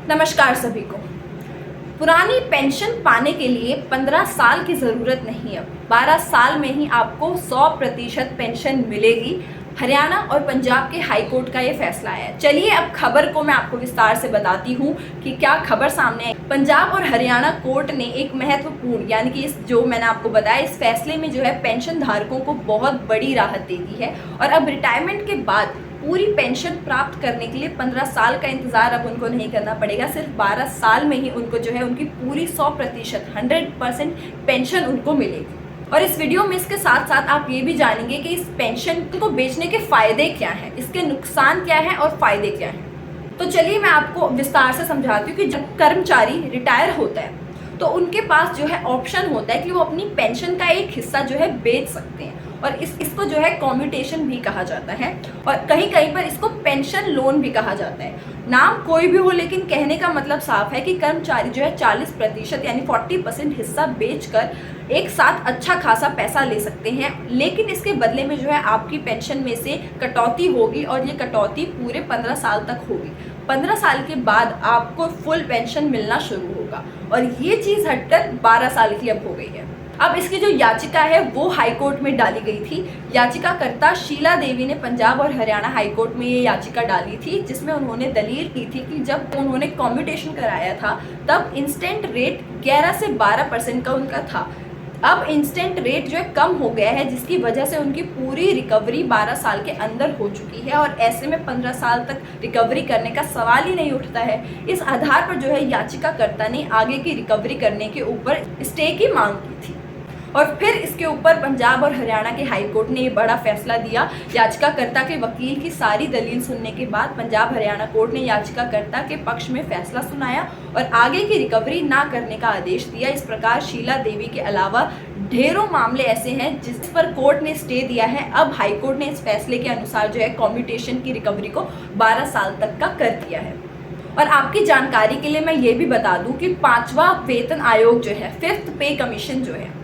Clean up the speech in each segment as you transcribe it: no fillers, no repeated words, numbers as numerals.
नमस्कार सभी को। पुरानी पेंशन पाने के लिए 15 साल की ज़रूरत नहीं है, 12 साल में ही आपको 100% पेंशन मिलेगी। हरियाणा और पंजाब के हाई कोर्ट का ये फैसला है। चलिए अब खबर को मैं आपको विस्तार से बताती हूँ कि क्या खबर सामने है। पंजाब और हरियाणा कोर्ट ने एक महत्वपूर्ण यानी कि इस जो मैंने आपको बताया इस फैसले में जो है पेंशन धारकों को बहुत बड़ी राहत दे दी है और अब रिटायरमेंट के बाद पूरी पेंशन प्राप्त करने के लिए 15 साल का इंतजार अब उनको नहीं करना पड़ेगा। सिर्फ 12 साल में ही उनको जो है उनकी पूरी 100% पेंशन उनको मिलेगी। और इस वीडियो में इसके साथ साथ आप ये भी जानेंगे कि इस पेंशन को बेचने के फायदे क्या हैं, इसके नुकसान क्या हैं और फायदे क्या हैं। तो चलिए मैं आपको विस्तार से समझाती हूँ कि जब कर्मचारी रिटायर होता है तो उनके पास जो है ऑप्शन होता है कि वो अपनी पेंशन का एक हिस्सा जो है बेच सकते हैं और इसको जो है कम्यूटेशन भी कहा जाता है और कहीं कहीं पर इसको पेंशन लोन भी कहा जाता है। नाम कोई भी हो लेकिन कहने का मतलब साफ है कि कर्मचारी जो है 40% यानी 40% हिस्सा बेचकर एक साथ अच्छा खासा पैसा ले सकते हैं, लेकिन इसके बदले में जो है आपकी पेंशन में से कटौती होगी और ये कटौती पूरे 15 साल तक होगी। 15 साल के बाद आपको फुल पेंशन मिलना शुरू होगा और ये चीज़ हटकर 12 साल की अब हो गई है। अब इसकी जो याचिका है वो हाई कोर्ट में डाली गई थी। याचिकाकर्ता शीला देवी ने पंजाब और हरियाणा हाई कोर्ट में ये याचिका डाली थी, जिसमें उन्होंने दलील की थी कि जब उन्होंने कम्यूटेशन कराया था तब इंस्टेंट रेट 11 से 12% का उनका था। अब इंस्टेंट रेट जो है कम हो गया है, जिसकी वजह से उनकी पूरी रिकवरी 12 साल के अंदर हो चुकी है और ऐसे में 15 साल तक रिकवरी करने का सवाल ही नहीं उठता है। इस आधार पर जो है याचिकाकर्ता ने आगे की रिकवरी करने के ऊपर स्टे की मांग की थी और फिर इसके ऊपर पंजाब और हरियाणा के हाई कोर्ट ने ये बड़ा फैसला दिया। याचिकाकर्ता के वकील की सारी दलील सुनने के बाद पंजाब हरियाणा कोर्ट ने याचिकाकर्ता के पक्ष में फैसला सुनाया और आगे की रिकवरी ना करने का आदेश दिया। इस प्रकार शीला देवी के अलावा ढेरों मामले ऐसे हैं जिस पर कोर्ट ने स्टे दिया है। अब हाई कोर्ट ने इस फैसले के अनुसार जो है कम्यूटेशन की रिकवरी को 12 साल तक का कर दिया है। और आपकी जानकारी के लिए मैं ये भी बता दूं कि 5वां वेतन आयोग जो है, 5th पे कमीशन जो है,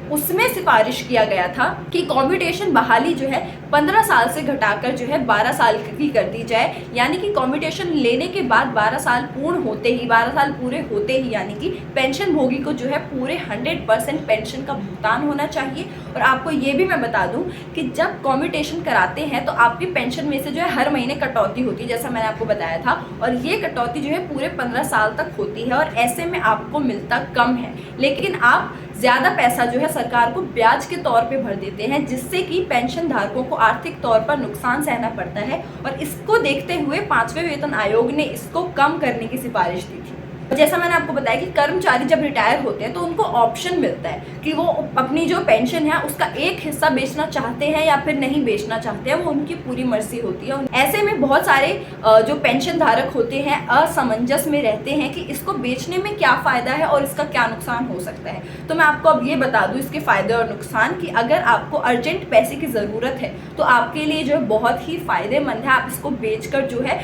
उसमें सिफारिश किया गया था कि कम्यूटेशन बहाली जो है 15 साल से घटाकर जो है 12 साल की कर दी जाए। यानी कि कम्यूटेशन लेने के बाद 12 साल पूर्ण होते ही, 12 साल पूरे होते ही यानी कि पेंशन भोगी को जो है पूरे 100% पेंशन का भुगतान होना चाहिए। और आपको ये भी मैं बता दूं कि जब कम्यूटेशन कराते हैं तो आपकी पेंशन में से जो है हर महीने कटौती होती है, जैसा मैंने आपको बताया था, और ये कटौती जो है पूरे 15 साल तक होती है और ऐसे में आपको मिलता कम है, लेकिन आप ज़्यादा पैसा जो है सरकार को ब्याज के तौर पे भर देते हैं, जिससे कि पेंशन धारकों को आर्थिक तौर पर नुकसान सहना पड़ता है। और इसको देखते हुए 5वें वेतन आयोग ने इसको कम करने की सिफारिश दी थी। जैसा मैंने आपको बताया कि कर्मचारी जब रिटायर होते हैं तो उनको ऑप्शन मिलता है कि वो अपनी जो पेंशन है उसका एक हिस्सा बेचना चाहते हैं या फिर नहीं बेचना चाहते हैं, वो उनकी पूरी मर्जी होती है। ऐसे में बहुत सारे जो पेंशन धारक होते हैं असमंजस में रहते हैं कि इसको बेचने में क्या फ़ायदा है और इसका क्या नुकसान हो सकता है। तो मैं आपको अब ये बता दूँ इसके फ़ायदे और नुकसान कि अगर आपको अर्जेंट पैसे की ज़रूरत है तो आपके लिए जो है बहुत ही फ़ायदेमंद है। आप इसको बेचकर जो है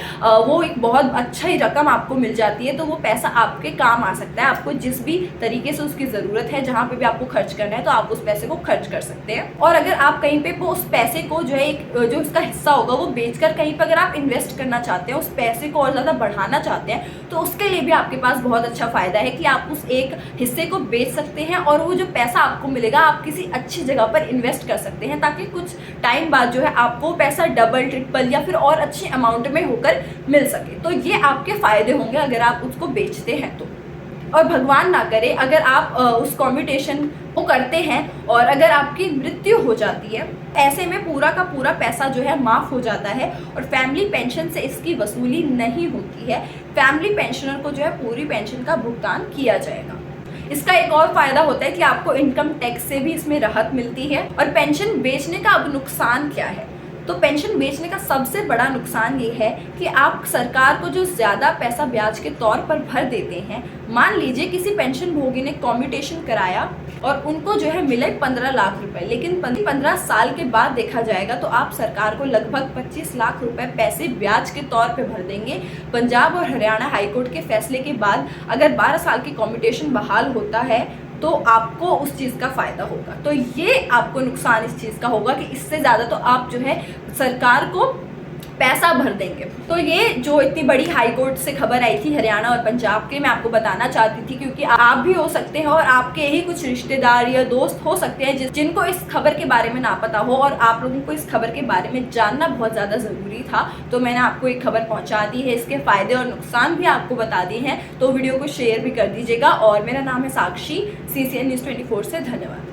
वो एक बहुत अच्छा ही रकम आपको मिल जाती है, तो वो पैसा आपके काम आ सकता है। आपको जिस भी तरीके से उसकी ज़रूरत है, जहाँ पे भी आपको खर्च करना है तो आप उस पैसे को खर्च कर सकते हैं। और अगर आप कहीं पे वो उस पैसे को जो है एक जो इसका हिस्सा होगा वो बेचकर कहीं पर अगर आप इन्वेस्ट करना चाहते हैं, उस पैसे को और ज़्यादा बढ़ाना चाहते हैं, तो उसके लिए भी आपके पास बहुत अच्छा फ़ायदा है कि आप उस एक हिस्से को बेच सकते हैं और वो जो पैसा आपको मिलेगा आप किसी अच्छी जगह पर इन्वेस्ट कर सकते हैं, ताकि कुछ टाइम बाद जो है आपको पैसा डबल ट्रिपल या फिर और अच्छे अमाउंट में होकर मिल सके। तो ये आपके फ़ायदे होंगे अगर आप उसको बेचते हैं तो। और भगवान ना करे अगर आप उस कम्यूटेशन को करते हैं और अगर आपकी मृत्यु हो जाती है, ऐसे में पूरा का पूरा पैसा जो है माफ़ हो जाता है और फैमिली पेंशन से इसकी वसूली नहीं होती है। फैमिली पेंशनर को जो है पूरी पेंशन का भुगतान किया जाएगा। इसका एक और फ़ायदा होता है कि आपको इनकम टैक्स से भी इसमें राहत मिलती है। और पेंशन बेचने का अब नुकसान क्या है, तो पेंशन बेचने का सबसे बड़ा नुकसान ये है कि आप सरकार को जो ज़्यादा पैसा ब्याज के तौर पर भर देते हैं। मान लीजिए किसी पेंशन भोगी ने कम्यूटेशन कराया और उनको जो है मिले 15 लाख रुपए, लेकिन 15 साल के बाद देखा जाएगा तो आप सरकार को लगभग 25 लाख रुपए पैसे ब्याज के तौर पे भर देंगे। पंजाब और हरियाणा हाईकोर्ट के फैसले के बाद अगर 12 साल की कम्यूटेशन बहाल होता है तो आपको उस चीज़ का फ़ायदा होगा। तो ये आपको नुकसान इस चीज़ का होगा कि इससे ज़्यादा तो आप जो है सरकार को पैसा भर देंगे। तो ये जो इतनी बड़ी हाई कोर्ट से खबर आई थी हरियाणा और पंजाब के, मैं आपको बताना चाहती थी क्योंकि आप भी हो सकते हैं और आपके ही कुछ रिश्तेदार या दोस्त हो सकते हैं जिनको इस खबर के बारे में ना पता हो और आप लोगों को इस खबर के बारे में जानना बहुत ज़्यादा ज़रूरी था। तो मैंने आपको एक खबर पहुंचा दी है, इसके फ़ायदे और नुकसान भी आपको बता दिए हैं। तो वीडियो को शेयर भी कर दीजिएगा और मेरा नाम है साक्षी, CCN News 24 से। धन्यवाद।